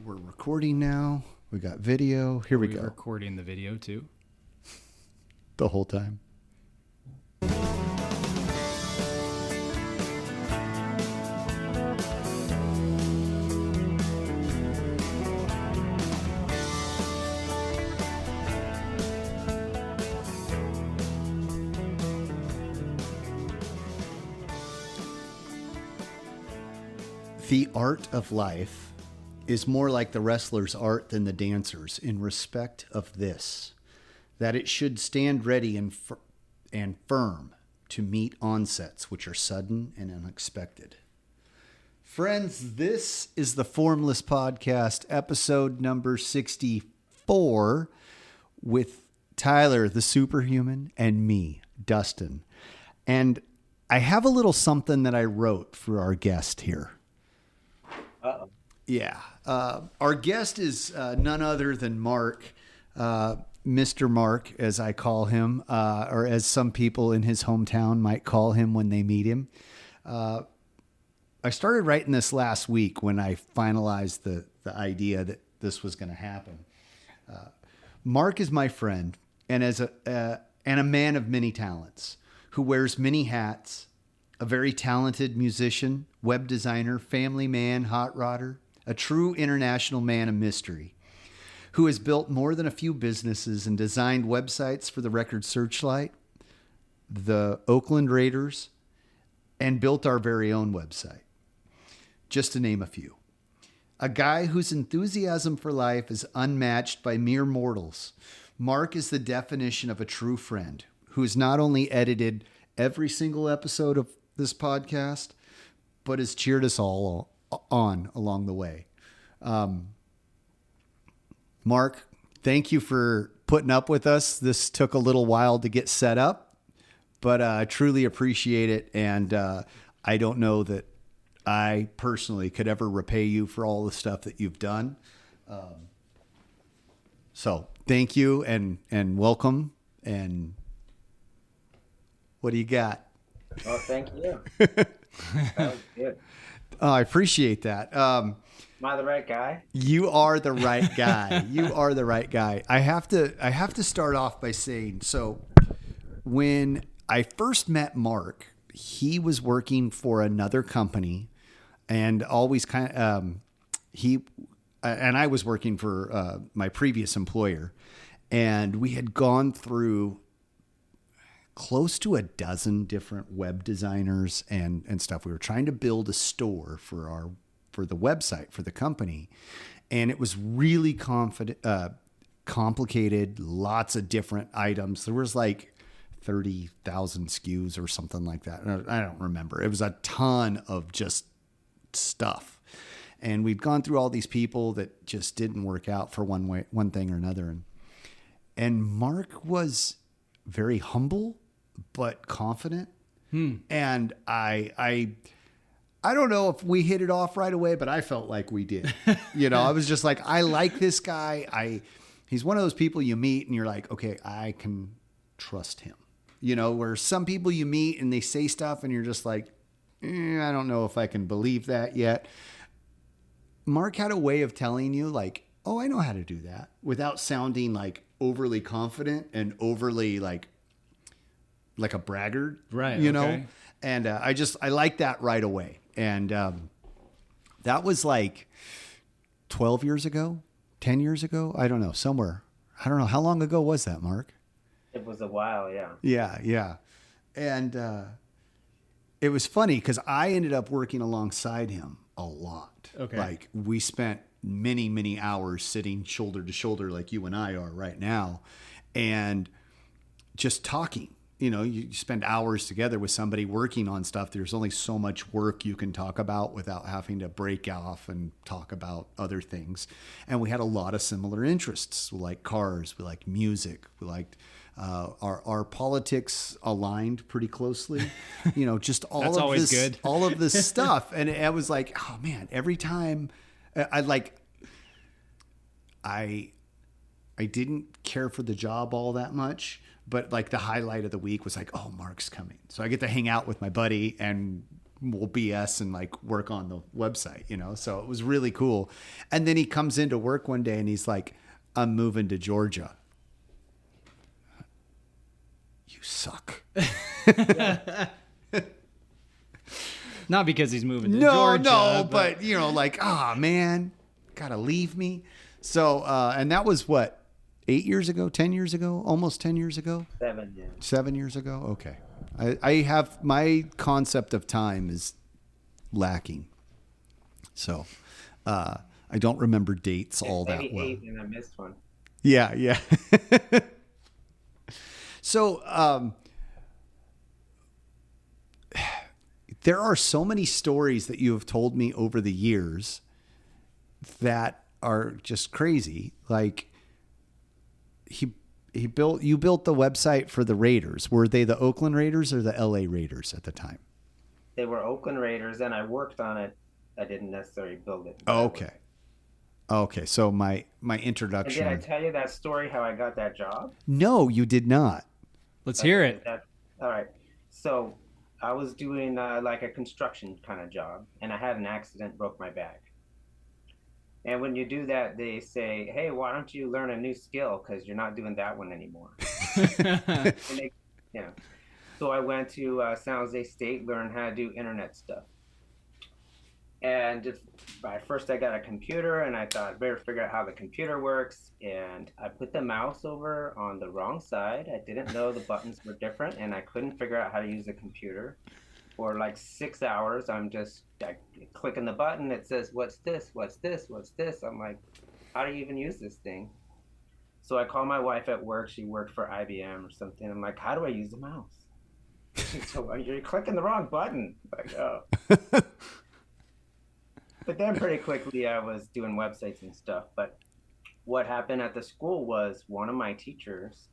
We're recording now. We got video. Here we go. Recording the video too. The whole time. The art of life is more like the wrestler's art than the dancer's in respect of this, that it should stand ready and firm to meet onsets which are sudden and unexpected. Friends, this is the Formless Podcast, episode number 64, with Tyler, the superhuman, and me, Dustin. And I have a little something that I wrote for our guest here. Uh-oh. Yeah. Our guest is none other than Mark, Mr. Mark, as I call him, or as some people in his hometown might call him when they meet him. I started writing this last week when I finalized the idea that this was going to happen. Mark is my friend and a man of many talents who wears many hats, a very talented musician, web designer, family man, hot rodder, a true international man of mystery, who has built more than a few businesses and designed websites for the Record Searchlight, the Oakland Raiders, and built our very own website, just to name a few. A guy whose enthusiasm for life is unmatched by mere mortals. Mark is the definition of a true friend who has not only edited every single episode of this podcast, but has cheered us all on along the way. Mark, thank you for putting up with us. This took a little while to get set up, but I truly appreciate it. And I don't know that I personally could ever repay you for all the stuff that you've done. So thank you and welcome. And what do you got? Oh, thank you. That was good. Oh, I appreciate that. Am I the right guy? You are the right guy. You are the right guy. I have to start off by saying, so when I first met Mark, he was working for another company and always and I was working for my previous employer, and we had gone through close to a dozen different web designers and stuff. We were trying to build a store for the website for the company. And it was really complicated, lots of different items. There was like 30,000 SKUs or something like that. I don't remember. It was a ton of just stuff. And we'd gone through all these people that just didn't work out for one thing or another. And Mark was very humble, but confident. And I don't know if we hit it off right away, but I felt like we did. I was just like, I like this guy. He's one of those people you meet and you're like, okay, I can trust him. Where some people you meet and they say stuff and you're just like, I don't know if I can believe that yet. Mark had a way of telling you like, oh, I know how to do that, without sounding like overly confident and overly like a braggart, right? Okay. And I like that right away. And that was like 12 years ago, 10 years ago. I don't know, somewhere. I don't know. How long ago was that, Mark? It was a while, yeah. Yeah. And it was funny because I ended up working alongside him a lot. Okay. Like we spent many, many hours sitting shoulder to shoulder like you and I are right now and just talking. You spend hours together with somebody working on stuff. There's only so much work you can talk about without having to break off and talk about other things. And we had a lot of similar interests. We liked cars. We liked music. We liked our politics aligned pretty closely. Just all That's of always this, good. all of this stuff. And I was like, oh man, every time I didn't care for the job all that much, but like the highlight of the week was like, oh, Mark's coming. So I get to hang out with my buddy and we'll BS and like work on the website, you know? So it was really cool. And then he comes into work one day and he's like, I'm moving to Georgia. You suck. Not because he's moving to Georgia. No, but you know, like, man, gotta leave me. So, and that was what, 8 years ago, 10 years ago, almost 10 years ago? 7 years. 7 years ago? Okay. I have, my concept of time is lacking. So, I don't remember dates all that Maybe well. 8 and I missed one. Yeah. So, there are so many stories that you have told me over the years that are just crazy. Like you built the website for the Raiders. Were they the Oakland Raiders or the LA Raiders at the time? They were Oakland Raiders, and I worked on it. I didn't necessarily build it. Okay. So my And introduction. did I tell you that story, how I got that job? No, you did not. Let's hear it. All right. So I was doing like a construction kind of job, and I had an accident, broke my back. And when you do that, they say, hey, why don't you learn a new skill? Because you're not doing that one anymore. Yeah. So I went to San Jose State, learned how to do internet stuff. And first I got a computer, and I thought, better figure out how the computer works. And I put the mouse over on the wrong side. I didn't know the buttons were different, and I couldn't figure out how to use the computer. For like 6 hours, I'm just clicking the button. It says, what's this? What's this? What's this? I'm like, how do you even use this thing? So I call my wife at work. She worked for IBM or something. I'm like, how do I use the mouse? So you're clicking the wrong button. I'm like, oh. But then pretty quickly I was doing websites and stuff. But what happened at the school was one of my teachers,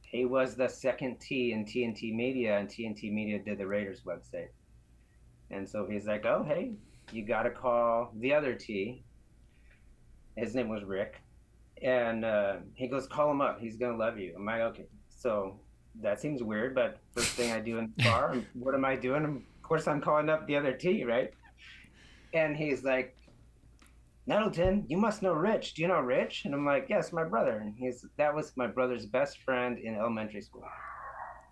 he was the second T in TNT Media, and TNT Media did the Raiders website. And so he's like, oh, hey, you got to call the other T. His name was Rick. And he goes, call him up. He's going to love you. I'm like, okay. So that seems weird, but first thing I do in the car, what am I doing? Of course, I'm calling up the other T, right? And he's like, Nettleton, you must know Rich. Do you know Rich? And I'm like, yes, my brother. And that was my brother's best friend in elementary school.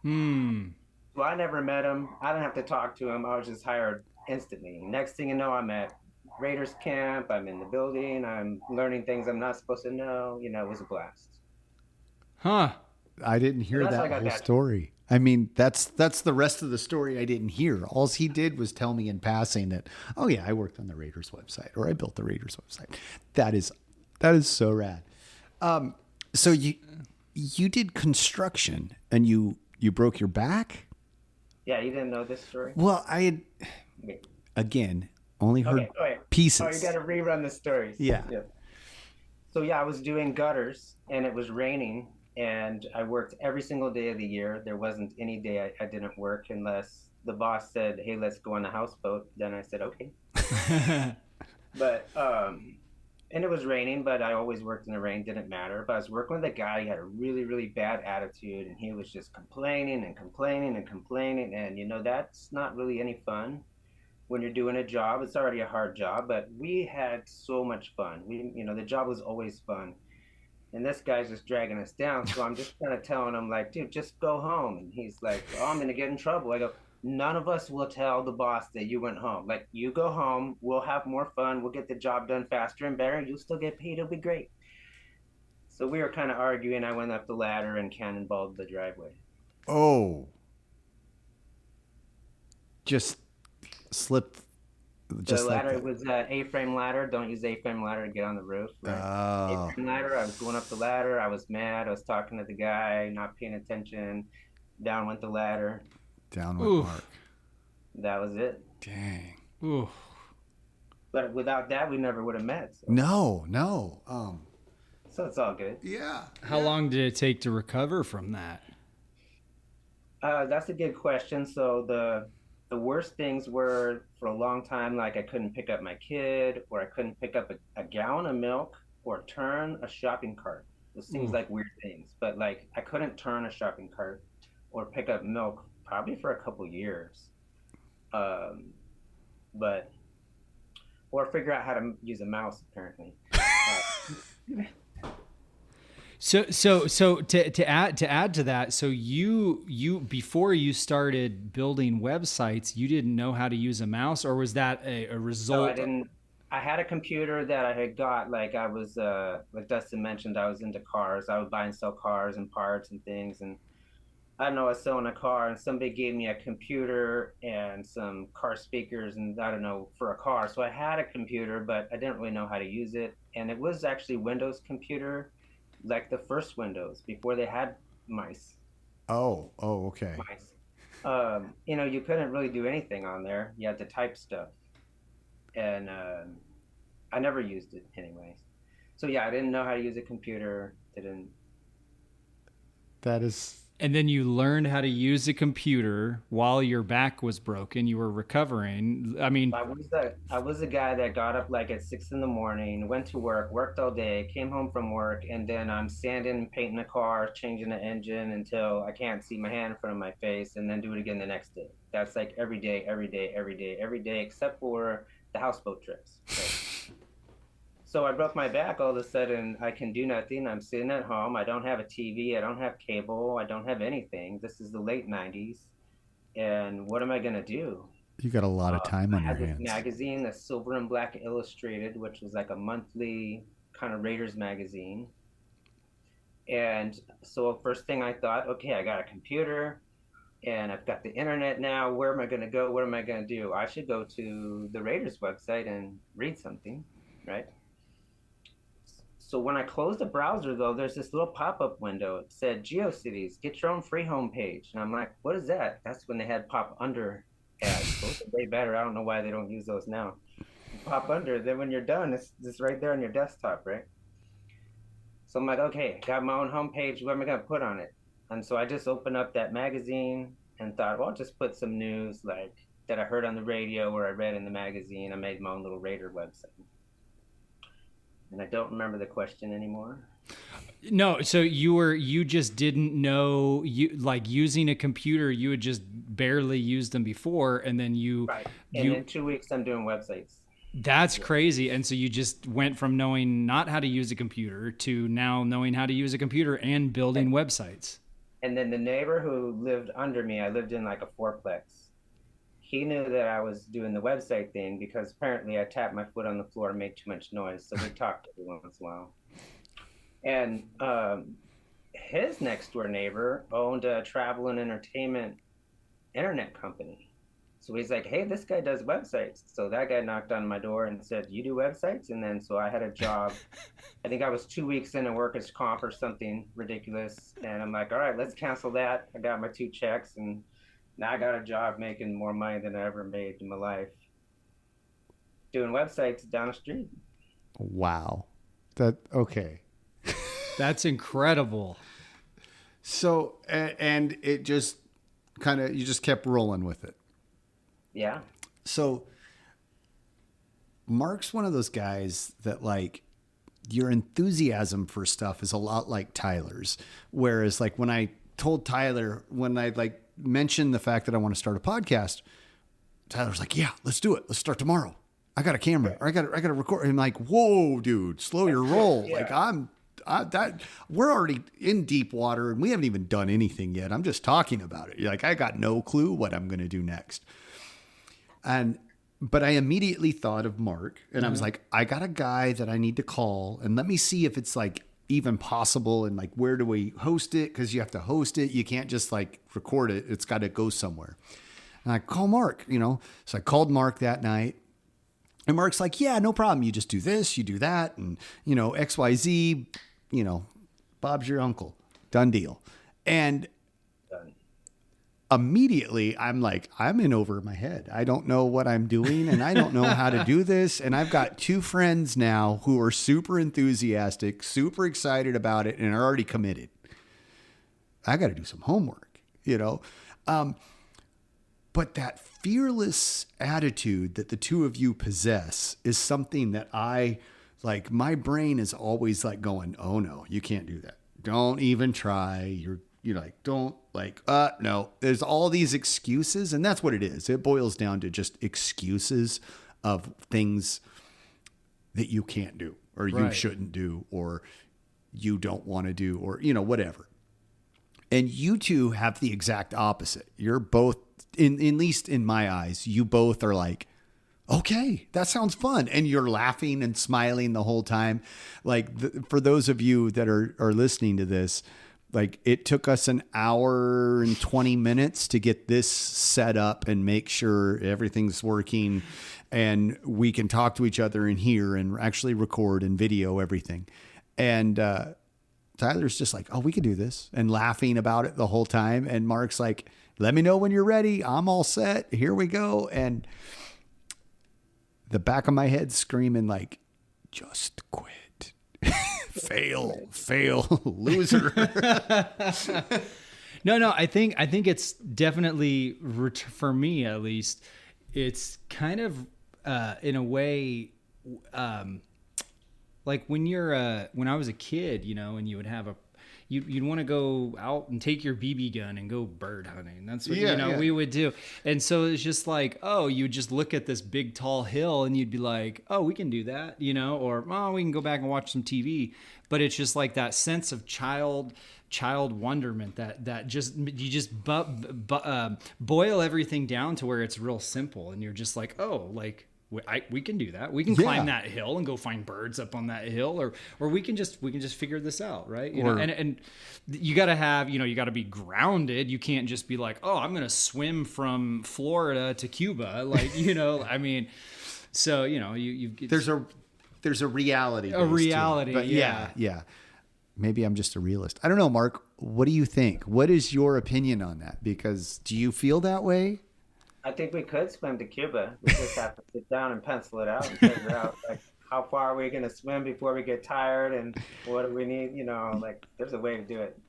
Well, I never met him. I didn't have to talk to him. I was just hired instantly. Next thing you know, I'm at Raiders camp. I'm in the building. I'm learning things I'm not supposed to know. You know, it was a blast. Huh. I didn't hear that whole story. I mean, that's the rest of the story I didn't hear. All he did was tell me in passing that, oh yeah, I worked on the Raiders website, or I built the Raiders website. That is so rad. So you did construction and you broke your back? Yeah, you didn't know this story? Well, I had, again, only heard pieces. Oh, you got to rerun the stories. Yeah. So yeah, I was doing gutters and it was raining. And I worked every single day of the year. There wasn't any day I didn't work unless the boss said, hey, let's go on the houseboat. Then I said, okay. But, and it was raining, but I always worked in the rain. Didn't matter. But I was working with a guy. He had a really, really bad attitude. And he was just complaining and complaining and complaining. And, you know, that's not really any fun when you're doing a job. It's already a hard job. But we had so much fun. The job was always fun. And this guy's just dragging us down. So I'm just kind of telling him, like, dude, just go home. And he's like, oh, I'm going to get in trouble. I go, none of us will tell the boss that you went home. Like, you go home. We'll have more fun. We'll get the job done faster and better. You'll still get paid. It'll be great. So we were kind of arguing. I went up the ladder and cannonballed the driveway. Oh. Just slipped. The ladder was an A-frame ladder. Don't use A-frame ladder to get on the roof. Right? Oh. A-frame ladder. I was going up the ladder. I was mad. I was talking to the guy, not paying attention. Down went the ladder. Down went Mark. That was it. Dang. Ooh. But without that, we never would have met. So. No. So it's all good. Yeah. How long did it take to recover from that? That's a good question. So the worst things were for a long time, like I couldn't pick up my kid, or I couldn't pick up a gallon of milk, or turn a shopping cart. Those seems like weird things, but like I couldn't turn a shopping cart or pick up milk probably for a couple years. But or figure out how to use a mouse apparently. So to add to that, so you before you started building websites, you didn't know how to use a mouse, or was that a So I result? didn't. I had a computer that I had got. Like I was, like Dustin mentioned, I was into cars. I would buy and sell cars and parts and things. And I don't know, I was selling a car, and somebody gave me a computer and some car speakers, and I don't know, for a car. So I had a computer, but I didn't really know how to use it. And it was actually Windows computer, like the first Windows before they had mice. Oh, okay. Mice. You couldn't really do anything on there. You had to type stuff, and I never used it anyways. So yeah, I didn't know how to use a computer. Didn't. That is And then you learned how to use a computer while your back was broken. You were recovering. I mean, I was the guy that got up like at 6 in the morning, went to work, worked all day, came home from work, and then I'm sanding, painting the car, changing the engine until I can't see my hand in front of my face, and then do it again the next day. That's like every day, every day, every day, every day, except for the houseboat trips. So I broke my back. All of a sudden, I can do nothing. I'm sitting at home. I don't have a TV. I don't have cable. I don't have anything. This is the late 90s. And what am I going to do? you got a lot of time I on your had this hands. magazine, the Silver and Black Illustrated, which was like a monthly kind of Raiders magazine. And so first thing I thought, okay, I got a computer and I've got the internet now. Where am I going to go? What am I going to do? I should go to the Raiders website and read something, right? So when I closed the browser, though, there's this little pop-up window. It said GeoCities, get your own free homepage. And I'm like, what is that? That's when they had pop under ads. Those are way better. I don't know why they don't use those now. Pop under, then when you're done, it's right there on your desktop, right? So I'm like, okay, got my own homepage. What am I going to put on it? And so I just opened up that magazine and thought, well, I'll just put some news like that I heard on the radio or I read in the magazine. I made my own little Raider website. And I don't remember the question anymore. no. So you just didn't know you like using a computer. You had just barely used them before, and then Right. And in 2 weeks, I'm doing websites. That's crazy. And so you just went from knowing not how to use a computer to now knowing how to use a computer and building websites. And then the neighbor who lived under me, I lived in like a fourplex. He knew that I was doing the website thing because apparently I tapped my foot on the floor and made too much noise. So we talked every once in a while. And his next door neighbor owned a travel and entertainment internet company. So he's like, hey, this guy does websites. So that guy knocked on my door and said, you do websites? And then so I had a job. I think I was 2 weeks in a workers' comp or something ridiculous. And I'm like, all right, let's cancel that. I got my 2 checks and now I got a job making more money than I ever made in my life doing websites down the street. Wow. That okay. That's incredible. So and it just kind of you just kept rolling with it. Yeah. So Mark's one of those guys that like your enthusiasm for stuff is a lot like Tyler's. Whereas like when I told Tyler, when I like mentioned the fact that I want to start a podcast, Tyler's like, yeah, let's do it. Let's start tomorrow. I got a camera or I got to record. And I'm like, whoa, dude, slow your roll. Yeah. Like we're already in deep water and we haven't even done anything yet. I'm just talking about it. You're like, I got no clue what I'm going to do next. But I immediately thought of Mark and I was like, I got a guy that I need to call and let me see if it's like even possible. And like, where do we host it? Cause you have to host it. You can't just like record it. It's got to go somewhere. And I call Mark, so I called Mark that night and Mark's like, yeah, no problem. You just do this, you do that. And XYZ, Bob's your uncle, done deal. And immediately I'm like, I'm in over my head. I don't know what I'm doing and I don't know how to do this. And I've got two friends now who are super enthusiastic, super excited about it and are already committed. I got to do some homework, but that fearless attitude that the two of you possess is something that my brain is always like going, oh no, you can't do that. Don't even try. You're You like, don't like, no, there's all these excuses. And that's what it is. It boils down to just excuses of things that you can't do or you Right. shouldn't do or you don't want to do or, you know, whatever. And you two have the exact opposite. You're both, at least in my eyes, you both are like, okay, that sounds fun. And you're laughing and smiling the whole time. Like for those of you that are listening to this, like it took us an hour and 20 minutes to get this set up and make sure everything's working and we can talk to each other in here and actually record and video everything. And, Tyler's just like, oh, we can do this and laughing about it the whole time. And Mark's like, let me know when you're ready. I'm all set. Here we go. And the back of my head screaming like, just quit. fail, loser. No, I think it's definitely, for me at least, it's kind of in a way like when I was a kid, you know, and you would have you'd want to go out and take your BB gun and go bird hunting. That's what we would do. And so it's just like, oh, you would just look at this big tall hill and you'd be like, oh, we can do that, you know, or oh, we can go back and watch some TV. But it's just like that sense of child wonderment that just you just boil everything down to where it's real simple, and you're just like, oh, like we can do that. We can climb that hill and go find birds up on that hill, or we can just figure this out, right? You know, and you got to have, you know, you got to be grounded. You can't just be like, oh, I'm going to swim from Florida to Cuba, like, you know. I mean, so you know, there's a reality. A reality, but yeah. Maybe I'm just a realist. I don't know, Mark. What do you think? What is your opinion on that? Because do you feel that way? I think we could swim to Cuba. We just have to sit down and pencil it out and figure out like how far are we going to swim before we get tired and what do we need, you know, like there's a way to do it.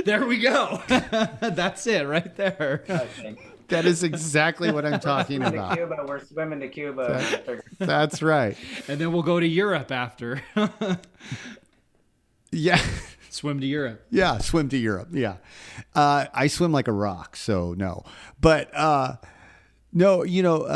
There we go. That's it right there. I think. That is exactly what I'm talking about. Cuba, we're swimming to Cuba. That's right. And then we'll go to Europe after. Yeah. Swim to Europe. Yeah, swim to Europe. Yeah. I swim like a rock, so no. But no, you know,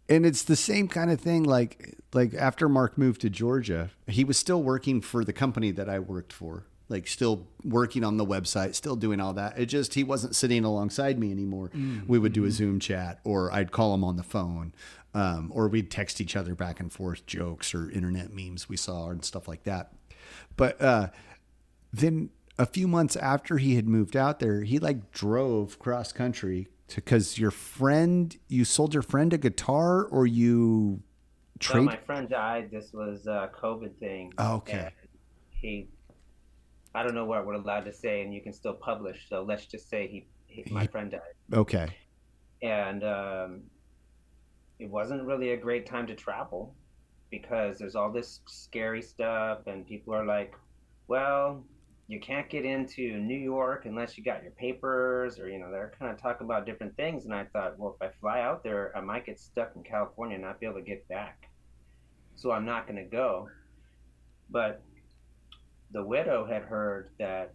and it's the same kind of thing like after Mark moved to Georgia, he was still working for the company that I worked for. Like still working on the website, still doing all that. It just he wasn't sitting alongside me anymore. Mm-hmm. We would do a Zoom chat, or I'd call him on the phone, or we'd text each other back and forth jokes or internet memes we saw and stuff like that. But then a few months after he had moved out there, he like drove cross country because you sold your friend a guitar, or you trade. So my friend died. This was a COVID thing. Oh, okay. I don't know what we're allowed to say, and you can still publish. So let's just say my friend died. Okay. And it wasn't really a great time to travel because there's all this scary stuff, and people are like, well, you can't get into New York unless you got your papers, or, you know, they're kind of talking about different things. And I thought, well, if I fly out there, I might get stuck in California and not be able to get back. So I'm not going to go. But the widow had heard that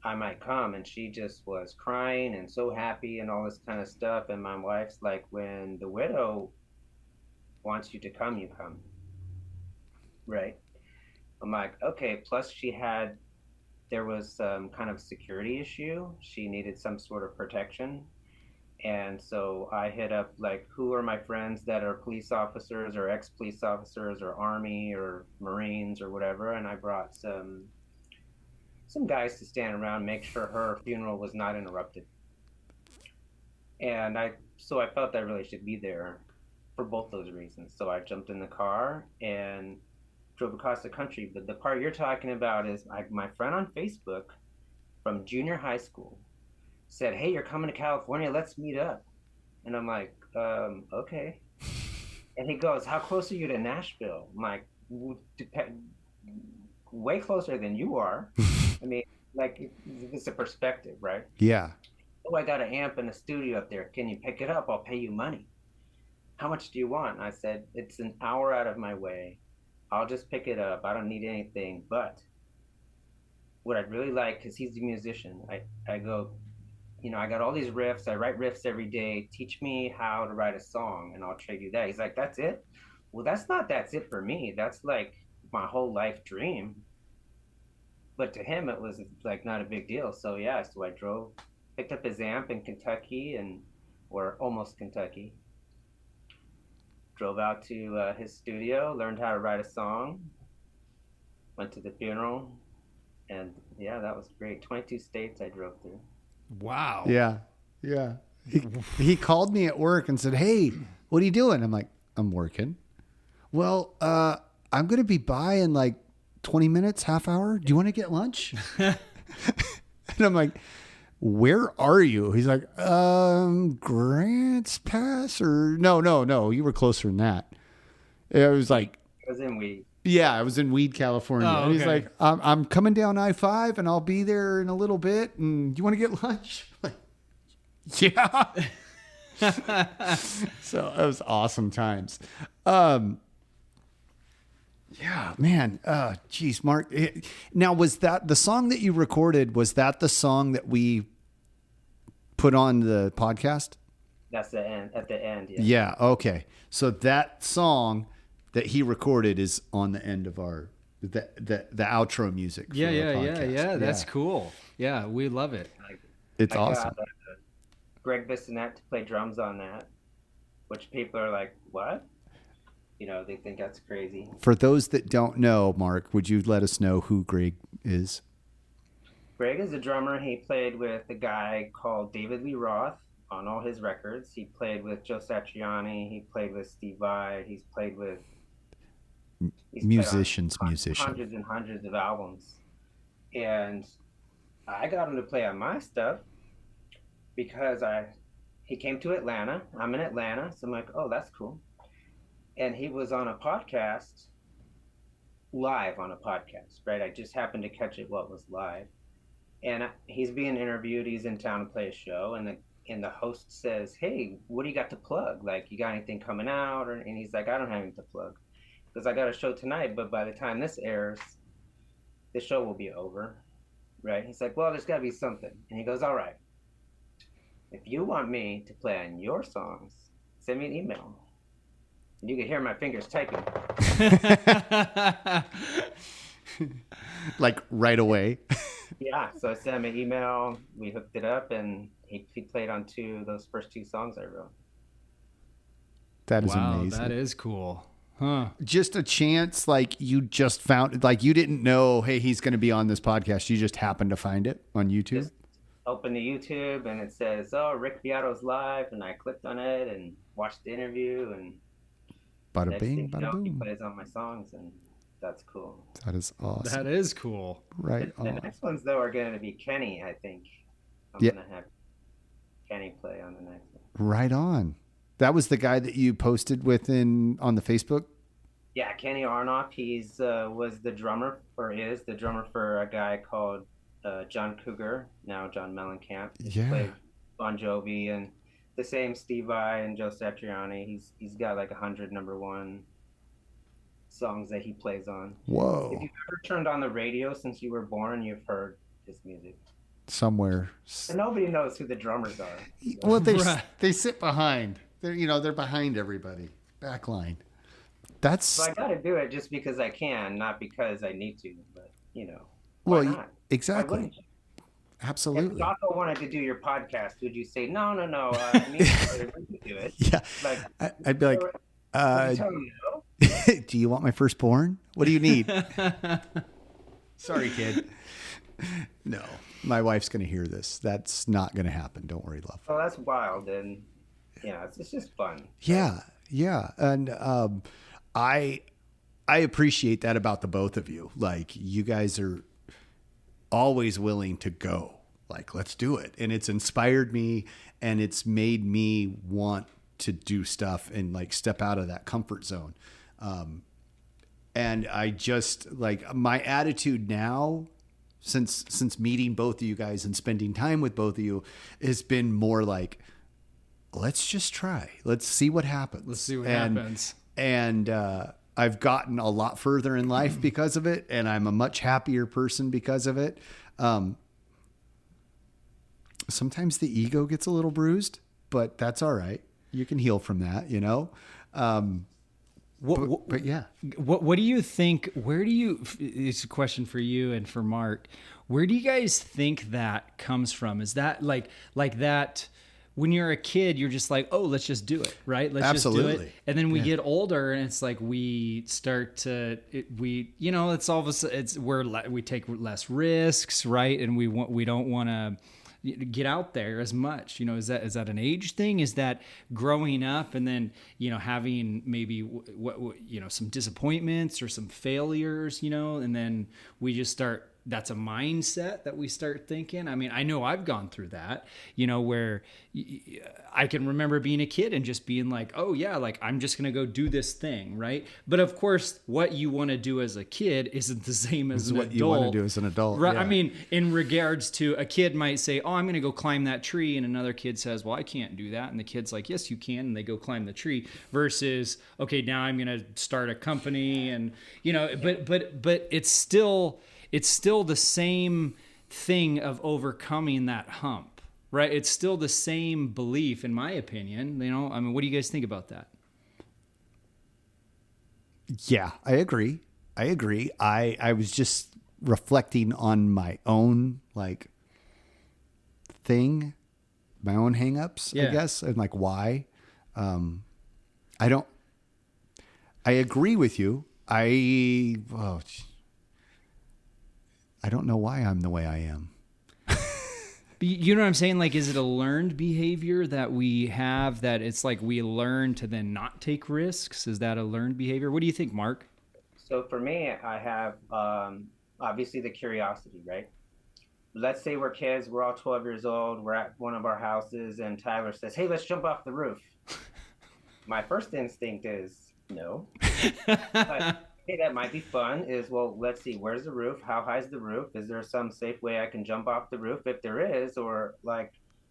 I might come, and she just was crying and so happy and all this kind of stuff. And my wife's like, when the widow wants you to come, you come. Right? I'm like, okay. Plus there was some kind of security issue. She needed some sort of protection. And so I hit up, like, who are my friends that are police officers or ex-police officers or Army or Marines or whatever. And I brought some guys to stand around, make sure her funeral was not interrupted. And I felt that I really should be there for both those reasons. So I jumped in the car and drove across the country. But the part you're talking about is my friend on Facebook from junior high school said, hey, you're coming to California, let's meet up. And I'm like, okay. And he goes, how close are you to Nashville? I'm like, way closer than you are. I mean, like, it's a perspective, right? Yeah. Oh, I got an amp in the studio up there. Can you pick it up? I'll pay you money. How much do you want? And I said, it's an hour out of my way. I'll just pick it up. I don't need anything, but what I'd really like, because he's a musician, I go, I got all these riffs. I write riffs every day. Teach me how to write a song and I'll trade you that. He's like, that's it? Well, that's it for me. That's like my whole life dream. But to him, it was like not a big deal. So yeah, so I picked up his amp in Kentucky or almost Kentucky. Drove out to his studio, learned how to write a song, went to the funeral, and yeah, that was great. 22 states I drove through. Wow. Yeah. Yeah. He called me at work and said, "Hey, what are you doing?" I'm like, "I'm working." "Well, I'm going to be by in like 20 minutes, half hour. Do you want to get lunch?" And I'm like, "Where are you?" He's like, Grants Pass or no. You were closer than that. It was like, I was in Weed. Yeah, I was in Weed, California. Oh, And he's okay. like, I'm coming down I-5 and I'll be there in a little bit. And do you want to get lunch? I'm like, yeah. So it was awesome times. Yeah, man. Geez, Mark. Now, was that the song that you recorded? Was that the song that we put on the podcast? That's the end. At the end, yeah. Yeah. Okay. So that song that he recorded is on the end of our the outro music. For Yeah. our podcast. That's cool. Yeah, we love it. It's I awesome. got Greg Bissonette to play drums on that, which people are like, what? They think that's crazy. For those that don't know, Mark, would you let us know who Greg is? Greg is a drummer. He played with a guy called David Lee Roth on all his records. He played with Joe Satriani. He played with Steve Vai. He's played on hundreds and hundreds of albums. And I got him to play on my stuff because he came to Atlanta. I'm in Atlanta, so I'm like, oh, that's cool. And he was on a podcast, live on a podcast, right? I just happened to catch it while it was live. And he's being interviewed. He's in town to play a show, and the host says, "Hey, what do you got to plug? Like, you got anything coming out?" And he's like, "I don't have anything to plug because I got a show tonight, but by the time this airs, the show will be over." Right? He's like, "Well, there's got to be something." And he goes, "All right, if you want me to play on your songs, send me an email." And you can hear my fingers typing. Like right away. Yeah, so I sent him an email. We hooked it up, and he played on those first two songs I wrote. That is amazing. That is cool. Huh. Just a chance, like you just found, like you didn't know, hey, he's going to be on this podcast. You just happened to find it on YouTube. Just open the YouTube, and it says, "Oh, Rick Beato's live," and I clicked on it and watched the interview, and Bada bing, bada boom. He plays on my songs, and that's cool. That is awesome. That is cool. Right. The next ones, though, are going to be Kenny, I think. I'm going to have Kenny play on the next one. Right on. That was the guy that you posted with on the Facebook? Yeah, Kenny Arnoff. He's was the drummer, or is the drummer for a guy called John Cougar, now John Mellencamp. He's played Bon Jovi and the same Steve Vai and Joe Satriani. He's got like 100 #1 songs that he plays on. Whoa. If you've ever turned on the radio since you were born, you've heard his music. Somewhere. And nobody knows who the drummers are. Well, they sit behind. They're behind everybody. Backline. So I got to do it just because I can, not because I need to. But why not? Exactly. Absolutely. If Jocko wanted to do your podcast, would you say no? I need to do it. Yeah. Like I'd be like, do you want my firstborn? What do you need? Sorry, kid. No, my wife's going to hear this. That's not going to happen. Don't worry, love. Oh, that's wild. And it's just fun. Yeah. And I appreciate that about the both of you. Like, you guys are always willing to go. Like, let's do it. And it's inspired me, and it's made me want to do stuff and like step out of that comfort zone. And I just like my attitude now, since meeting both of you guys and spending time with both of you, has been more like, let's just try. Let's see what happens. Let's see what happens. And I've gotten a lot further in life because of it, and I'm a much happier person because of it. Sometimes the ego gets a little bruised, but that's all right. You can heal from that, you know? But yeah. What do you think? It's a question for you and for Mark. Where do you guys think that comes from? Is that like that when you're a kid, you're just like, oh, let's just do it, right? Let's Absolutely. just do it. And then we get older, and it's like we start to it's all of a sudden we take less risks, right? And we don't want to get out there as much. Is that an age thing? Is that growing up and then having maybe some disappointments or some failures, and then we just start. That's a mindset that we start thinking. I mean, I know I've gone through that, where I can remember being a kid and just being like, oh yeah, like I'm just going to go do this thing. Right. But of course, what you want to do as a kid isn't the same as an adult. What you want to do as an adult. Right. Yeah. I mean, in regards to a kid might say, oh, I'm going to go climb that tree. And another kid says, well, I can't do that. And the kid's like, yes, you can. And they go climb the tree versus, okay, now I'm going to start a company and, but it's still the same thing of overcoming that hump, right? It's still the same belief, in my opinion. I mean, what do you guys think about that? Yeah, I agree. I was just reflecting on my own thing, my own hangups, I guess, and why. I agree with you. I don't know why I'm the way I am. You know what I'm saying? Like, is it a learned behavior that we have that it's like we learn to then not take risks? Is that a learned behavior? What do you think, Mark? So for me, I have obviously the curiosity, right? Let's say we're kids, we're all 12 years old, we're at one of our houses, and Tyler says, hey, let's jump off the roof. My first instinct is no. But hey, that might be fun well, let's see, where's the roof? How high is the roof? Is there some safe way I can jump off the roof? If there is, or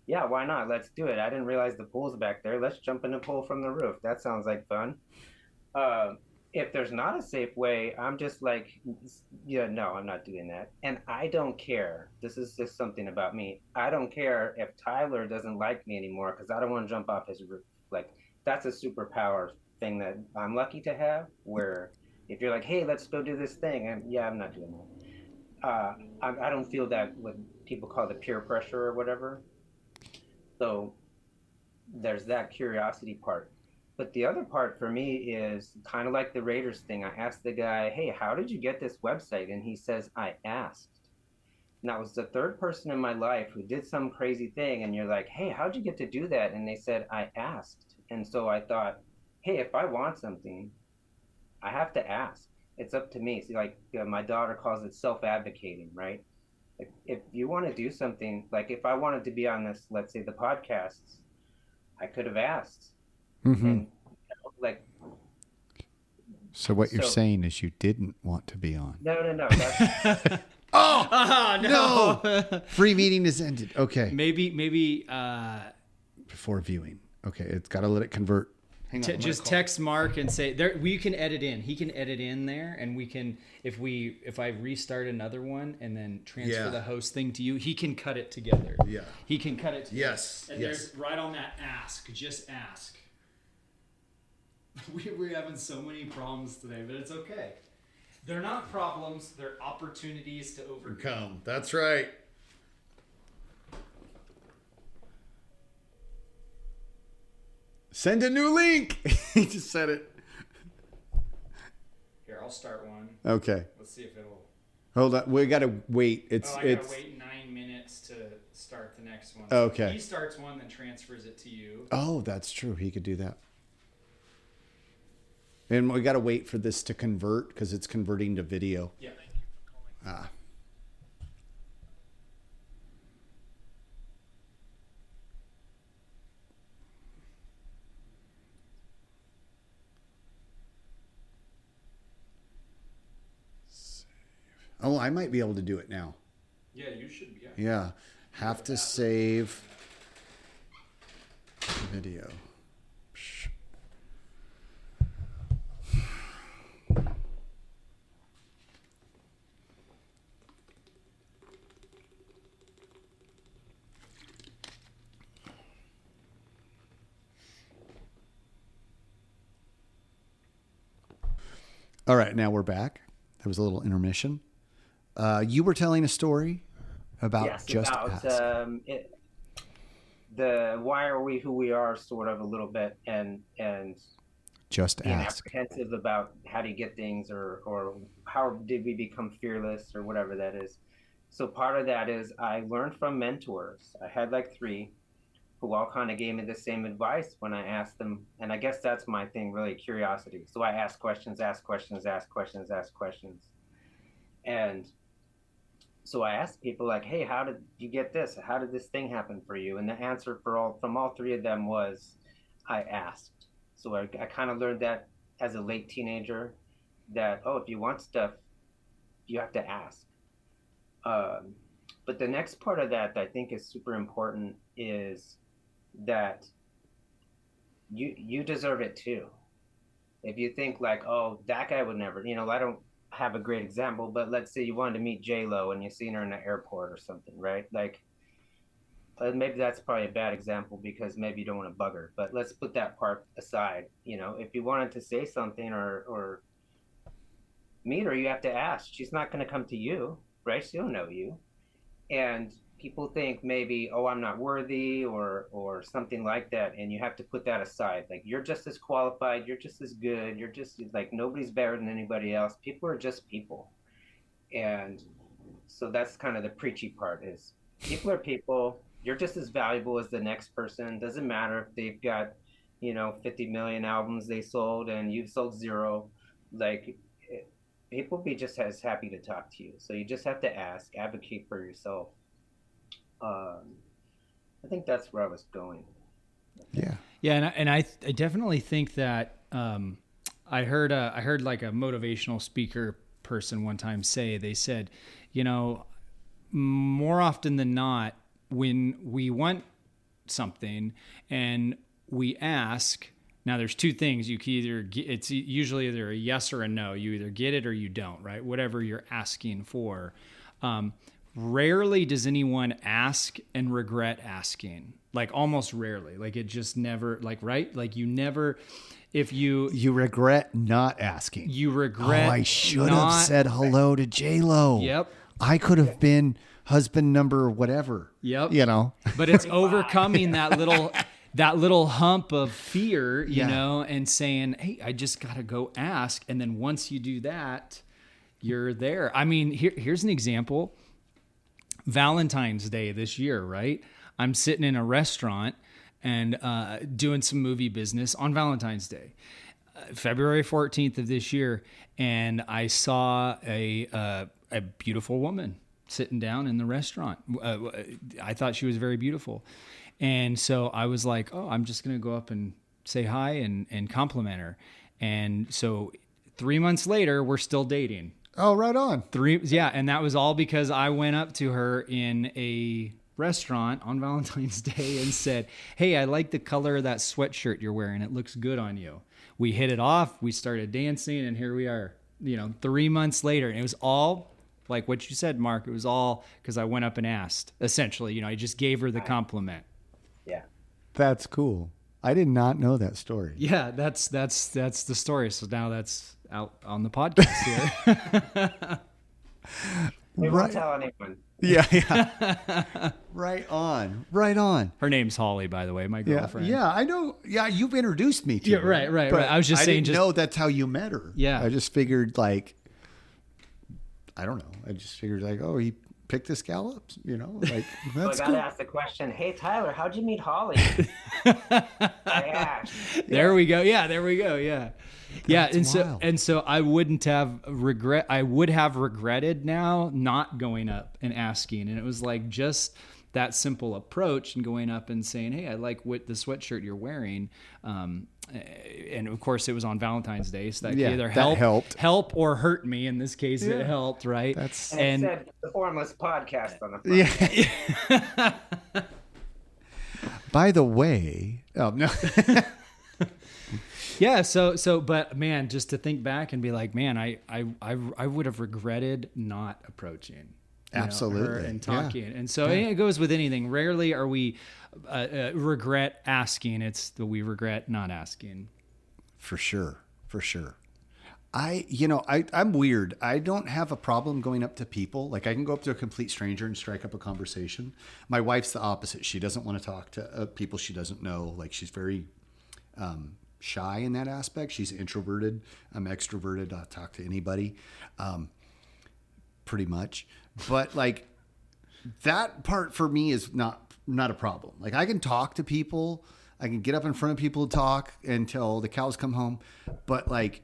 yeah, why not? Let's do it. I didn't realize the pool's back there. Let's jump in the pool from the roof. That sounds like fun. If there's not a safe way, I'm just like, yeah, no, I'm not doing that. And I don't care. This is just something about me. I don't care if Tyler doesn't like me anymore because I don't want to jump off his roof. That's a superpower thing that I'm lucky to have, where if you're like, hey, let's go do this thing, I'm not doing that. I don't feel that what people call the peer pressure or whatever. So there's that curiosity part. But the other part for me is kind of like the Raiders thing. I asked the guy, hey, how did you get this website? And he says, I asked. And that was the third person in my life who did some crazy thing. And you're like, hey, how'd you get to do that? And they said, I asked. And so I thought, hey, if I want something, I have to ask. It's up to me. See, my daughter calls it self-advocating, right? If you want to do something, if I wanted to be on this, let's say the podcasts, I could have asked. Mm-hmm. And so what you're saying is you didn't want to be on. No. That's... no. Free meeting is ended. Okay. Maybe before viewing. Okay, it's got to let it convert. Just text Mark and say there. We can edit in. He can edit in there, and we can if I restart another one and then transfer the host thing to you, he can cut it together. Yeah, he can cut it together. Yes, and there's right on that ask. Just ask. We're having so many problems today, but it's okay. They're not problems. They're opportunities to overcome. That's right. Send a new link. He just said it. Here, I'll start one. Okay. Let's see if it'll. Hold on. We gotta wait. I gotta wait 9 minutes to start the next one. Okay. So he starts one, then transfers it to you. Oh, that's true. He could do that. And we gotta wait for this to convert because it's converting to video. Yeah. Ah. Oh, I might be able to do it now. Yeah, you should be. Yeah. Have to save video. All right, now we're back. There was a little intermission. You were telling a story about ask. The why are we who we are, sort of a little bit, and just being ask. apprehensive about how do you get things, or how did we become fearless, or whatever that is. So part of that is I learned from mentors. I had like 3 who all kind of gave me the same advice when I asked them. And I guess that's my thing, really, curiosity. So I ask questions. And so I asked people like, hey, how did you get this? How did this thing happen for you? And the answer from all 3 of them was, I asked. So I kind of learned that as a late teenager, that, if you want stuff, you have to ask. But the next part of that I think is super important is that you deserve it too. If you think like, that guy would never, I don't have a great example, but let's say you wanted to meet J-Lo and you've seen her in the airport or something, right? Like, maybe that's probably a bad example because maybe you don't want to bug her, but let's put that part aside. If you wanted to say something or meet her, you have to ask. She's not going to come to you, right? She don't know you. And people think maybe, I'm not worthy or something like that. And you have to put that aside. Like, you're just as qualified. You're just as good. You're just like, nobody's better than anybody else. People are just people. And so that's kind of the preachy part is people are people. You're just as valuable as the next person. Doesn't matter if they've got, 50 million albums they sold and you've sold 0. Like, people will be just as happy to talk to you. So you just have to ask, advocate for yourself. I think that's where I was going. Yeah. Yeah. And I definitely think that, I heard like a motivational speaker person one time they said, more often than not, when we want something and we ask, now there's 2 things you can either it's usually either a yes or a no. You either get it or you don't, right? Whatever you're asking for. Rarely does anyone ask and regret asking. Like, almost rarely. Like, it just never, like, right? Like, you never, if you regret not asking. You regret. I should have said hello to J-Lo. Yep. I could have been husband number whatever. Yep. But it's overcoming that little hump of fear, you know, and saying, hey, I just got to go ask. And then once you do that, you're there. I mean, here's an example. Valentine's Day this year, right? I'm sitting in a restaurant and doing some movie business on Valentine's Day, February 14th of this year. And I saw a beautiful woman sitting down in the restaurant. I thought she was very beautiful. And so I was like, I'm just going to go up and say hi and compliment her. And so 3 months later, we're still dating. Oh, right on. And that was all because I went up to her in a restaurant on Valentine's Day and said, hey, I like the color of that sweatshirt you're wearing. It looks good on you. We hit it off. We started dancing, and here we are, 3 months later. And it was all like what you said, Mark. It was all because I went up and asked, essentially. I just gave her the compliment. Yeah. That's cool. I did not know that story. Yeah, that's the story. So now that's out on the podcast here. We won't tell anyone. Yeah. Right on. Her name's Holly, by the way, my girlfriend. Yeah, I know. Yeah, you've introduced me to her. Right. I was just saying. I didn't know that's how you met her. Yeah. I just figured like, I don't know. I just figured like, he picked this gal up, like, that's I cool. gotta ask the question, hey, Tyler, how'd you meet Holly? I asked. There we go. Yeah, there we go. Yeah. That's and so I would have regretted now not going up and asking. And it was like just that simple approach and going up and saying, hey, I like what the sweatshirt you're wearing. And of course it was on Valentine's Day. So that either help or hurt me. In this case, it helped. Right. And it said the Formless podcast on the front. Yeah. By the way, no. Yeah. So, but man, just to think back and be like, man, I would have regretted not approaching. Absolutely. Her and talking. And so it goes with anything. Rarely are we regret asking. It's we regret not asking. For sure. I'm weird. I don't have a problem going up to people. Like I can go up to a complete stranger and strike up a conversation. My wife's the opposite. She doesn't want to talk to people she doesn't know. Like she's very shy in that aspect. She's introverted. I'm extroverted. I'll talk to anybody, pretty much. But like that part for me is not a problem. Like I can talk to people. I can get up in front of people to talk until the cows come home. But like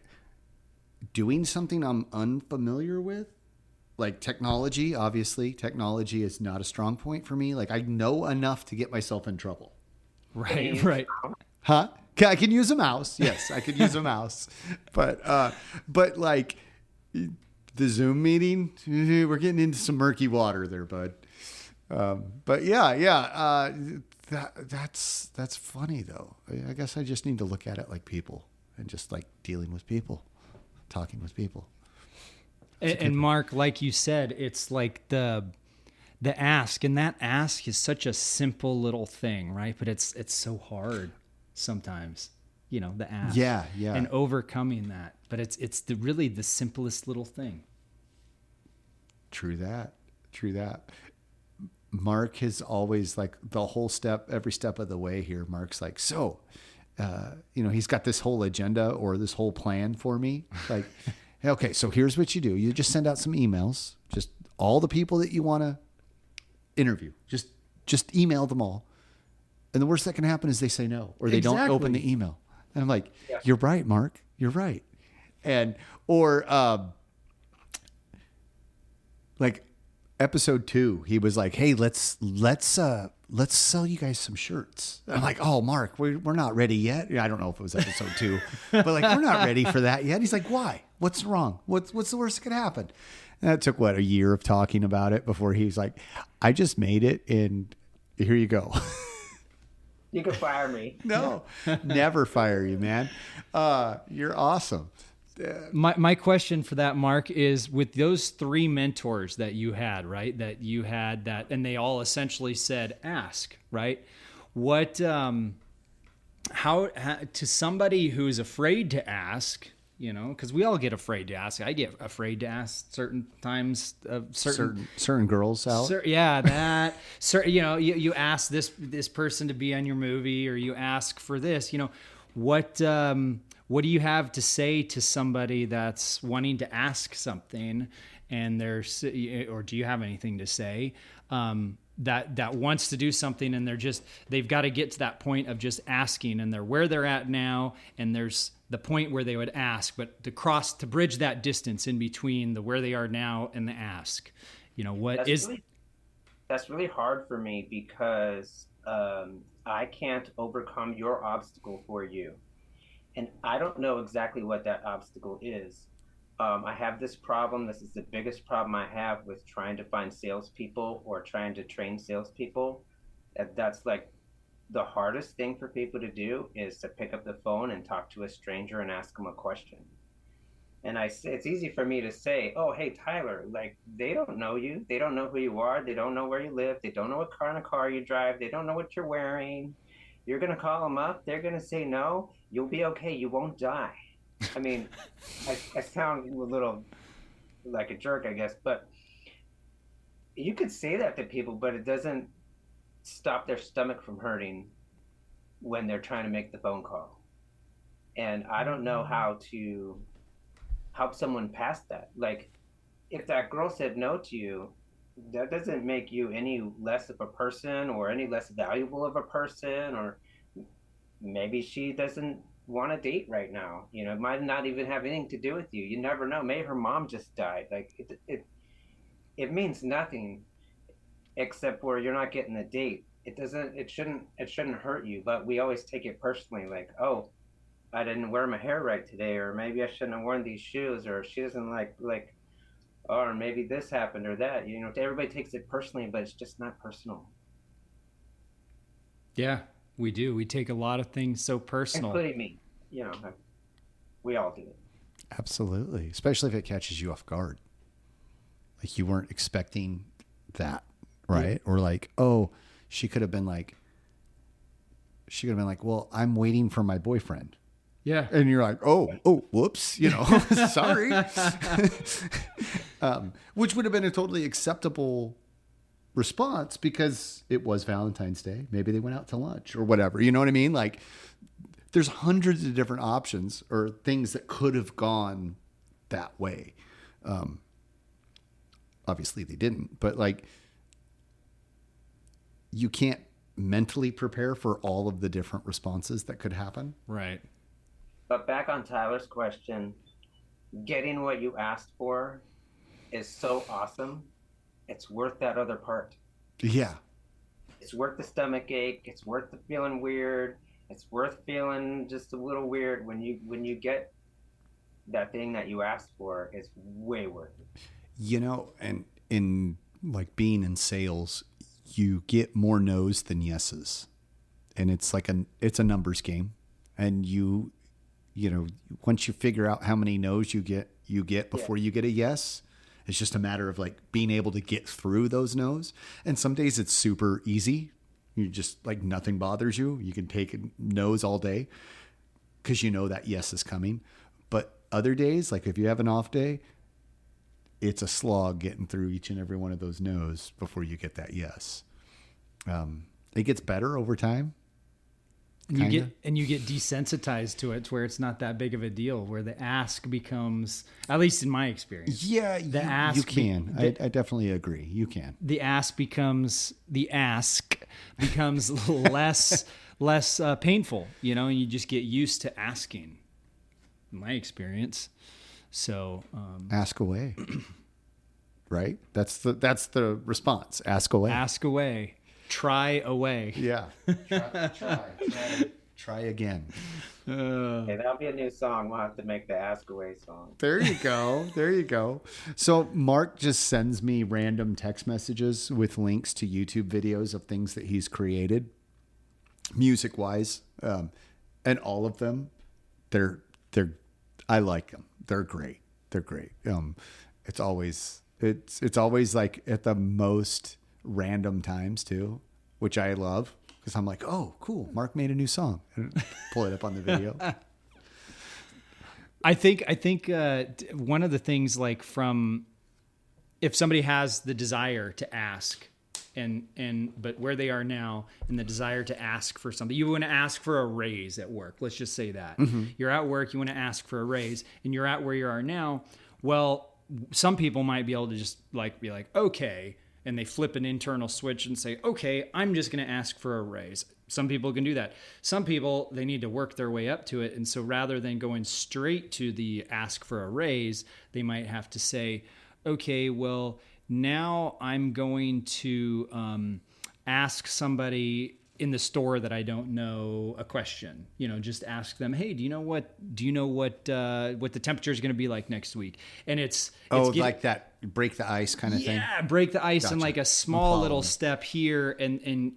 doing something I'm unfamiliar with, like technology, obviously technology is not a strong point for me. Like I know enough to get myself in trouble. Right. Right. Huh? I can use a mouse. Yes, I could use a mouse. But like the Zoom meeting, we're getting into some murky water there, bud. But yeah. That's funny though. I guess I just need to look at it like people and just like dealing with people. Talking with people. And Mark, like you said, it's like the ask, and that ask is such a simple little thing, right? But it's so hard sometimes, the ask. Yeah. And overcoming that. But it's really the simplest little thing. True that. Mark is always like every step of the way here. Mark's like, he's got this whole agenda or this whole plan for me. Like, okay, so here's what you do. You just send out some emails, just all the people that you want to interview. Just email them all. And the worst that can happen is they say no, or they don't open the email. And I'm like, You're right, Mark. You're right. Like episode 2, he was like, hey, let's sell you guys some shirts. I'm like, oh, Mark, we're not ready yet. I don't know if it was episode 2, but like, we're not ready for that yet. He's like, why? What's wrong? What's the worst that could happen? And that took a year of talking about it before he's like, I just made it and here you go. You can fire me. No, never fire you, man. You're awesome. My question for that, Mark, is with those 3 mentors that you had, right? That you had and they all essentially said, ask, right? What, how to somebody who's afraid to ask, because we all get afraid to ask. I get afraid to ask certain times of certain girls out. You ask this person to be on your movie, or you ask for this, what do you have to say to somebody that's wanting to ask something, and or do you have anything to say that wants to do something, and they've got to get to that point of just asking, and they're where they're at now, and there's the point where they would ask, but to bridge that distance in between the where they are now and the ask, that's really hard for me because I can't overcome your obstacle for you. And I don't know exactly what that obstacle is. I have this problem. This is the biggest problem I have with trying to find salespeople or trying to train salespeople. That's like the hardest thing for people to do is to pick up the phone and talk to a stranger and ask them a question. And it's easy for me to say, oh, hey, Tyler, like they don't know you. They don't know who you are. They don't know where you live. They don't know what kind of car you drive. They don't know what you're wearing. You're going to call them up. They're going to say no. You'll be okay. You won't die. I mean, I sound a little like a jerk, I guess, but you could say that to people, but it doesn't stop their stomach from hurting when they're trying to make the phone call. And I don't know how to help someone past that. Like, if that girl said no to you, that doesn't make you any less of a person or any less valuable of a person, or maybe she doesn't want to date right now. It might not even have anything to do with you. You never know. Maybe her mom just died. Like it means nothing except where you're not getting a date. It shouldn't hurt you, but we always take it personally, like, oh, I didn't wear my hair right today, or maybe I shouldn't have worn these shoes, or she doesn't like or maybe this happened or that. Everybody takes it personally, but it's just not personal. Yeah, we do. We take a lot of things so personal. Including me. We all do it. Absolutely. Especially if it catches you off guard. Like you weren't expecting that, right? Yeah. Or like, oh, she could have been like, well, I'm waiting for my boyfriend. Yeah. And you're like, oh, whoops, sorry. Which would have been a totally acceptable response because it was Valentine's Day. Maybe they went out to lunch or whatever. You know what I mean? Like, there's hundreds of different options or things that could have gone that way. Obviously they didn't, but like, you can't mentally prepare for all of the different responses that could happen. Right. But back on Tyler's question, getting what you asked for is so awesome. It's worth that other part. Yeah. It's worth the stomach ache. It's worth the feeling weird. It's worth feeling just a little weird when you get that thing that you asked for. It's way worth it. And in like being in sales, you get more no's than yeses, and it's a numbers game. And once you figure out how many no's you get before you get a yes, it's just a matter of like being able to get through those no's. And some days it's super easy. You just like nothing bothers you. You can take no's all day because you know that yes is coming. But other days, like if you have an off day, it's a slog getting through each and every one of those no's before you get that yes. It gets better over time. You get desensitized to it to where it's not that big of a deal, where the ask becomes, at least in my experience. Yeah, you can. I definitely agree. You can. The ask becomes less painful, and you just get used to asking, in my experience. So ask away. Right? That's the response. Ask away. Ask away. Try away. Yeah. Try again. Okay, that'll be a new song. We'll have to make the Ask Away song. There you go. So Mark just sends me random text messages with links to YouTube videos of things that he's created, music wise, and all of them, I like them. They're great. It's always like at the most random times too, which I love because I'm like, oh, cool, Mark made a new song, and pull it up on the video. I think one of the things, like, from if somebody has the desire to ask but where they are now and the desire to ask for something, you want to ask for a raise at work. Let's just say that you're at work, you want to ask for a raise, and you're at where you are now. Well, some people might be able to just be like, okay. And they flip an internal switch and say, okay, I'm just going to ask for a raise. Some people can do that. Some people, they need to work their way up to it. And so rather than going straight to the ask for a raise, they might have to say, okay, well, now I'm going to ask somebody in the store that I don't know a question. Just ask them, hey, do you know what the temperature is going to be like next week? And it's like that break the ice kind of thing. Yeah, break the ice. Gotcha. And like a small little step here and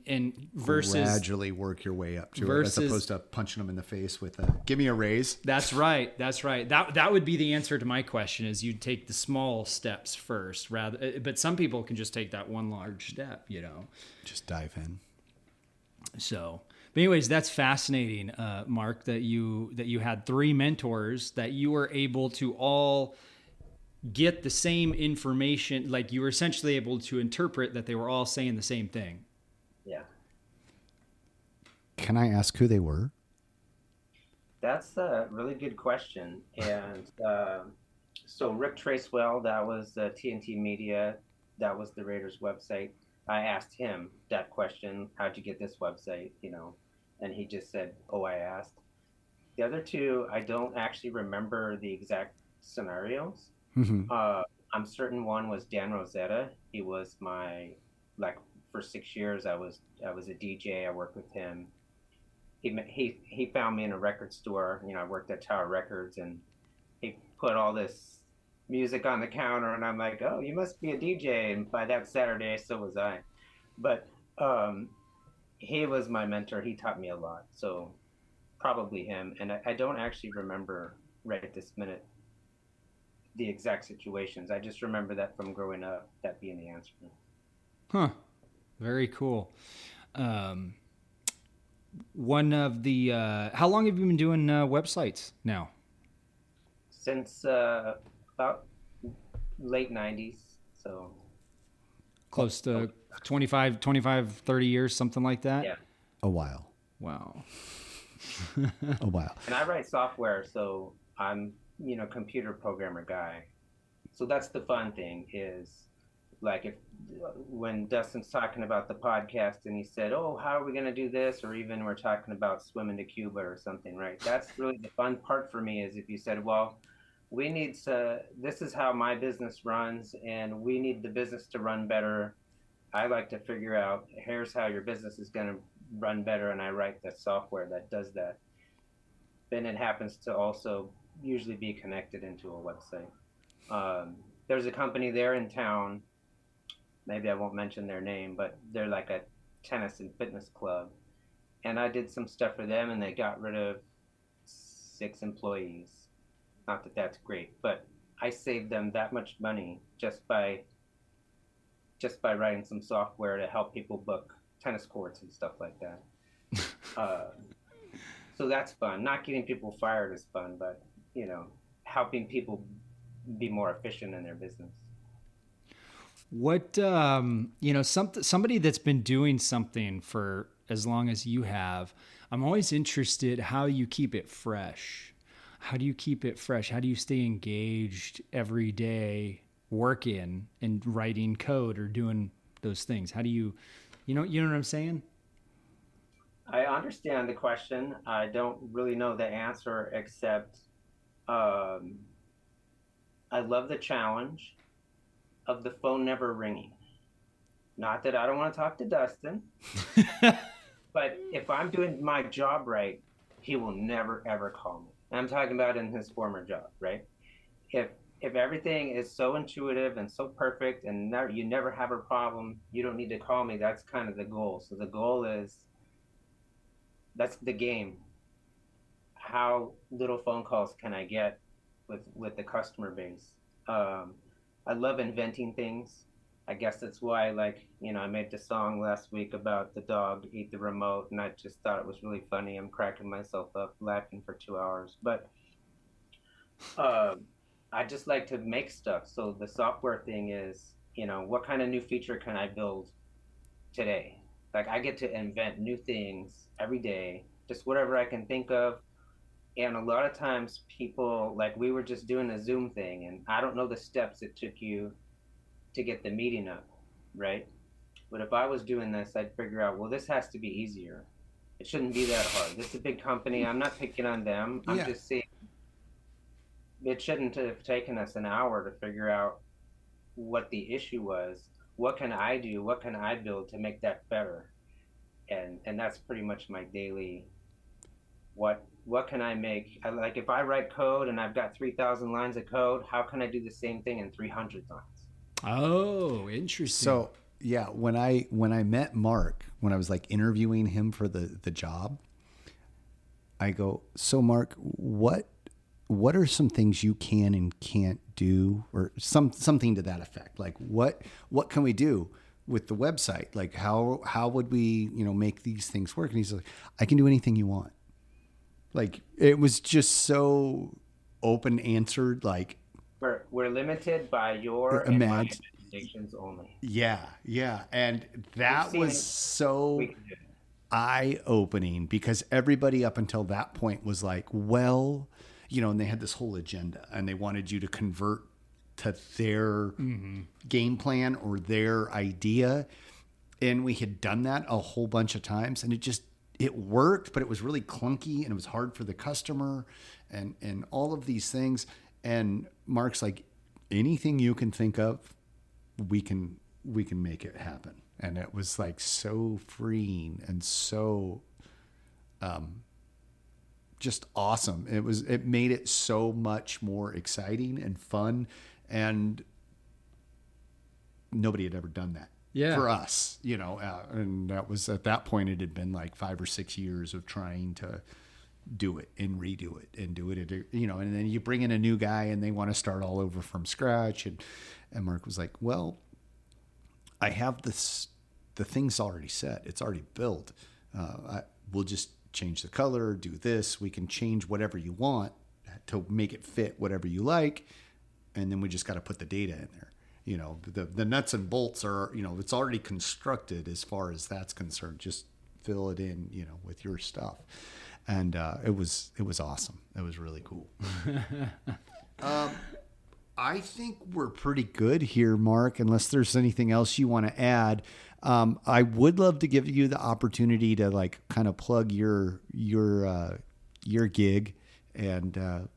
versus gradually work your way up to it, as opposed to punching them in the face with give me a raise. That's right. That would be the answer to my question, is you'd take the small steps first but some people can just take that one large step, Just dive in. So, but anyways, that's fascinating, Mark, that you had 3 mentors that you were able to all get the same information. Like, you were essentially able to interpret that they were all saying the same thing. Yeah. Can I ask who they were? That's a really good question. And so Rick Tracewell, that was TNT Media. That was the Raiders website. I asked him that question, how'd you get this website, and he just said, oh, I asked. The other 2, I don't actually remember the exact scenarios. Mm-hmm. I'm certain one was Dan Rosetta. He was for 6 years, I was a DJ. I worked with him. He found me in a record store. I worked at Tower Records, and he put all this music on the counter, and I'm like, oh, you must be a DJ. And by that Saturday, so was I. But he was my mentor. He taught me a lot. So probably him. And I don't actually remember right at this minute the exact situations. I just remember that from growing up, that being the answer. Huh. Very cool. one of the, how long have you been doing websites now? Since about late 90s. So Close to 30 years, something like that? yeah. A while. Wow. A while. And I write software, so I'm, computer programmer guy. So that's the fun thing is like if when Dustin's talking about the podcast and he said, "Oh, how are we going to do this?" or even we're talking about swimming to Cuba or something, right? That's really the fun part for me is if you said, "Well, we need to this is how my business runs and we need the business to run better." I like to figure out here's how your business is going to run better and I write the software that does that. Then it happens to also usually be connected into a website. There's a company there in town. Maybe I won't mention their name, but they're like a tennis and fitness club. And I did some stuff for them, and they got rid of 6 employees. Not that that's great, but I saved them that much money just by writing some software to help people book tennis courts and stuff like that. So that's fun. Not getting people fired is fun, but helping people be more efficient in their business. What somebody that's been doing something for as long as you have, I'm always interested how you keep it fresh. How do you keep it fresh? How do you stay engaged every day working and writing code or doing those things? How do you know what I'm saying? I understand the question. I don't really know the answer except I love the challenge of the phone never ringing. Not that I don't want to talk to Dustin, but if I'm doing my job right, he will never ever call me. And I'm talking about in his former job, right? If everything is so intuitive and so perfect and you never have a problem, you don't need to call me. That's kind of the goal. So the goal is that's the game. How little phone calls can I get with the customer base? I love inventing things. I guess that's why, I made the song last week about the dog ate the remote, and I just thought it was really funny. I'm cracking myself up laughing for 2 hours. But I just like to make stuff. So the software thing is, what kind of new feature can I build today? Like I get to invent new things every day, just whatever I can think of. And a lot of times people, like we were just doing a Zoom thing, and I don't know the steps it took you to get the meeting up, right? But if I was doing this, I'd figure out, well, this has to be easier. It shouldn't be that hard. This is a big company. I'm not picking on them. I'm just saying it shouldn't have taken us an hour to figure out what the issue was. What can I do? What can I build to make that better? And that's pretty much my daily, what can I make? Like if I write code and I've got 3,000 lines of code, how can I do the same thing in 300 lines? Oh, interesting. So yeah, when I met Mark, when I was like interviewing him for the job, I go, so Mark, what are some things you can and can't do, or something to that effect? Like what can we do with the website? Like how would we, make these things work? And he's like, I can do anything you want. Like it was just so open answered. Like we're limited by your imaginations only. Yeah, and that was so eye opening because everybody up until that point was like, well, and they had this whole agenda and they wanted you to convert to their game plan or their idea, and we had done that a whole bunch of times, and it worked, but it was really clunky and it was hard for the customer and all of these things. And Mark's like, anything you can think of, we can make it happen. And it was like so freeing and so just awesome. It made it so much more exciting and fun, and nobody had ever done that. Yeah. For us, and that was at that point, it had been like 5 or 6 years of trying to do it and redo it and do it, and then you bring in a new guy and they want to start all over from scratch. And Mark was like, well, I have the thing's already set. It's already built. we'll just change the color, do this. We can change whatever you want to make it fit whatever you like. And then we just got to put the data in there. You know, the nuts and bolts are, you know, it's already constructed as far as that's concerned. Just fill it in, you know, with your stuff. And it was awesome. It was really cool. I think we're pretty good here, Mark, unless there's anything else you want to add. I would love to give you the opportunity to like kind of plug your gig and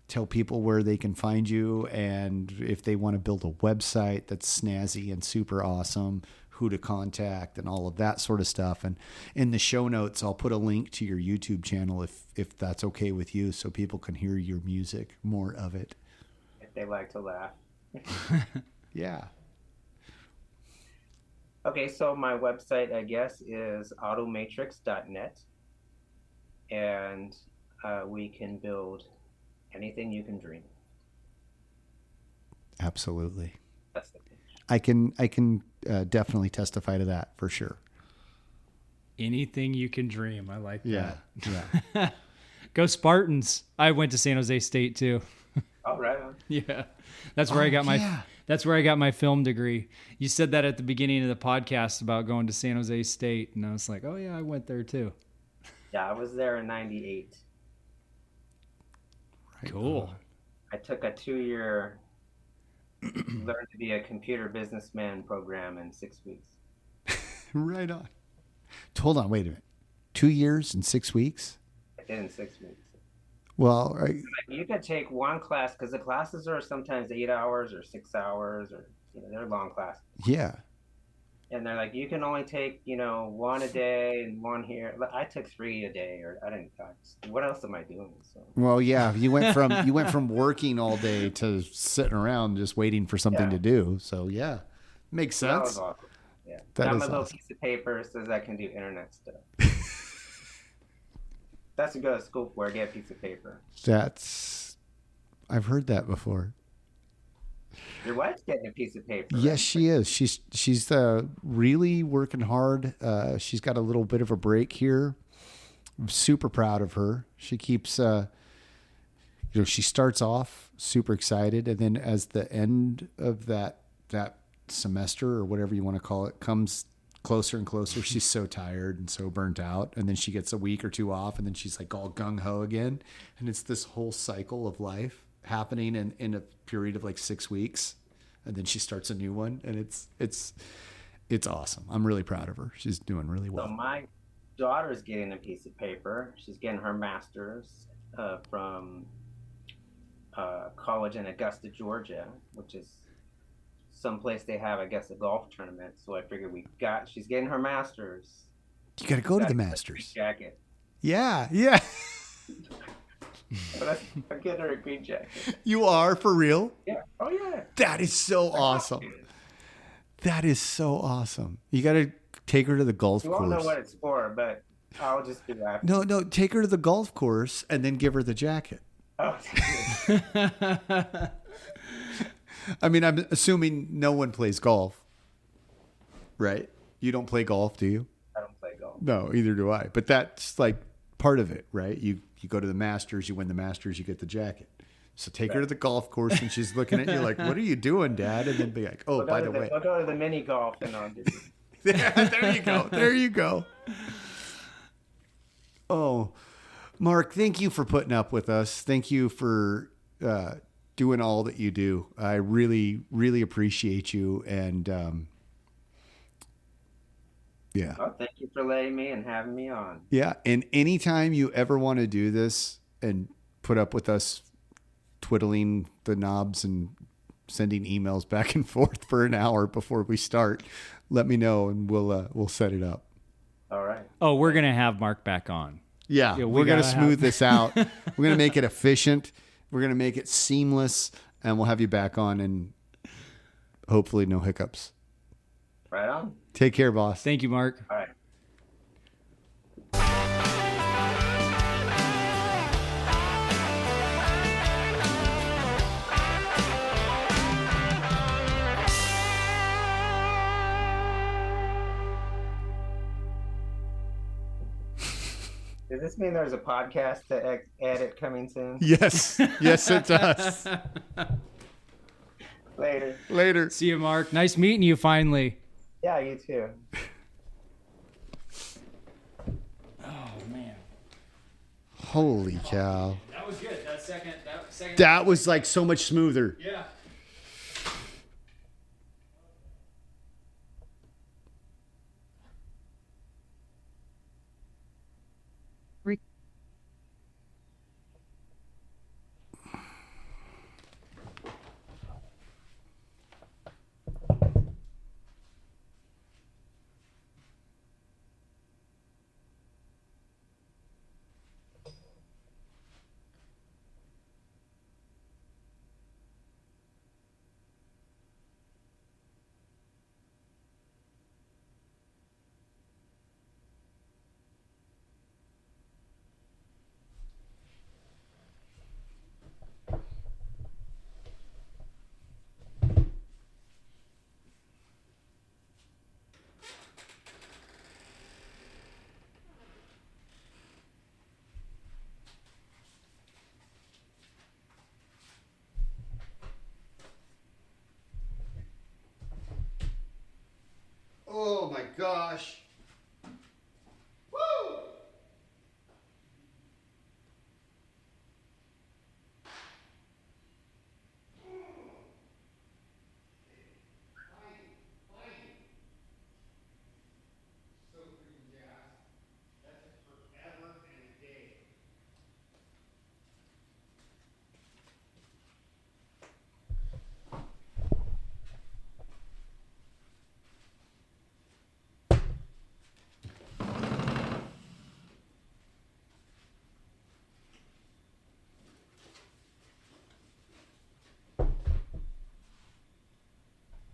tell people where they can find you, and if they want to build a website that's snazzy and super awesome, who to contact and all of that sort of stuff. And in the show notes, I'll put a link to your YouTube channel if that's okay with you, so people can hear your music, more of it. If they like to laugh. Yeah. Okay, so my website, I guess, is automatrix.net, and we can build anything you can dream. Absolutely. That's the thing. I can definitely testify to that for sure. Anything you can dream. I like that. Yeah. Go Spartans. I went to San Jose State too. Oh, right on. Yeah. That's where I got my film degree. You said that at the beginning of the podcast about going to San Jose State, and I was like, "Oh yeah, I went there too." Yeah, I was there in 98. Right. Cool. I took a 2-year learn to be a computer businessman program in 6 weeks. Right on. Hold on, wait a minute. 2 years and 6 weeks? I did in 6 weeks. Well, You could take one class, because the classes are sometimes 8 hours or 6 hours, or they're long classes. yeah. And they're like, you can only take one a day and one here. I took 3 a day, or I didn't. What else am I doing? So. Well, yeah, you went from working all day to sitting around just waiting for something to do. So yeah, makes sense. That was awesome. Yeah, That got is my little awesome. piece of paper says I can do internet stuff. That's to go to school for. Get a piece of paper. I've heard that before. Your wife's getting a piece of paper. Yes, right? she is. She's really working hard. She's got a little bit of a break here. I'm super proud of her. She keeps, she starts off super excited, and then as the end of that semester or whatever you want to call it comes closer and closer, she's so tired and so burnt out, and then she gets a week or two off, and then she's like all gung-ho again, and it's this whole cycle of life happening in a period of like 6 weeks, and then she starts a new one, and it's awesome. I'm really proud of her. She's doing really well. So my daughter's getting a piece of paper. She's getting her master's from college in Augusta, Georgia, which is someplace they have, I guess, a golf tournament. So I figured she's getting her master's. You got to go to the Masters. Jacket. Yeah. But I'm getting her a green jacket. You are, for real? Yeah. Oh yeah. That is so awesome. That is so awesome. You got to take her to the golf You course. won't know what it's for, but I'll just be laughing. No, take her to the golf course and then give her the jacket. Oh, I mean, I'm assuming no one plays golf, right? You don't play golf, do you? I don't play golf. No, either do I. But that's like part of it, right? You go to the Masters, you win the Masters, you get the jacket. So take her to the golf course, and she's looking at you like, "What are you doing, Dad?" And then be like, "Oh, by the way, I'll go to the mini golf and I'll do it." there you go. There you go. Oh, Mark, thank you for putting up with us. Thank you for doing all that you do. I really, really appreciate you. And yeah. Oh, thank you for letting me and having me on. Yeah. And anytime you ever want to do this and put up with us twiddling the knobs and sending emails back and forth for an hour before we start, let me know and we'll set it up. All right. Oh, we're going to have Mark back on. Yeah, we're going to smooth this out. We're going to make it efficient. We're going to make it seamless, and we'll have you back on, and hopefully no hiccups. Right on. Take care, boss. Thank you, Mark. All right. Does this mean there's a podcast to edit coming soon? Yes. Yes, it does. Later. Later. See you, Mark. Nice meeting you finally. Yeah, you too. Oh, man. Holy cow. That was good. That second. That was like so much smoother. Yeah. Oh my gosh.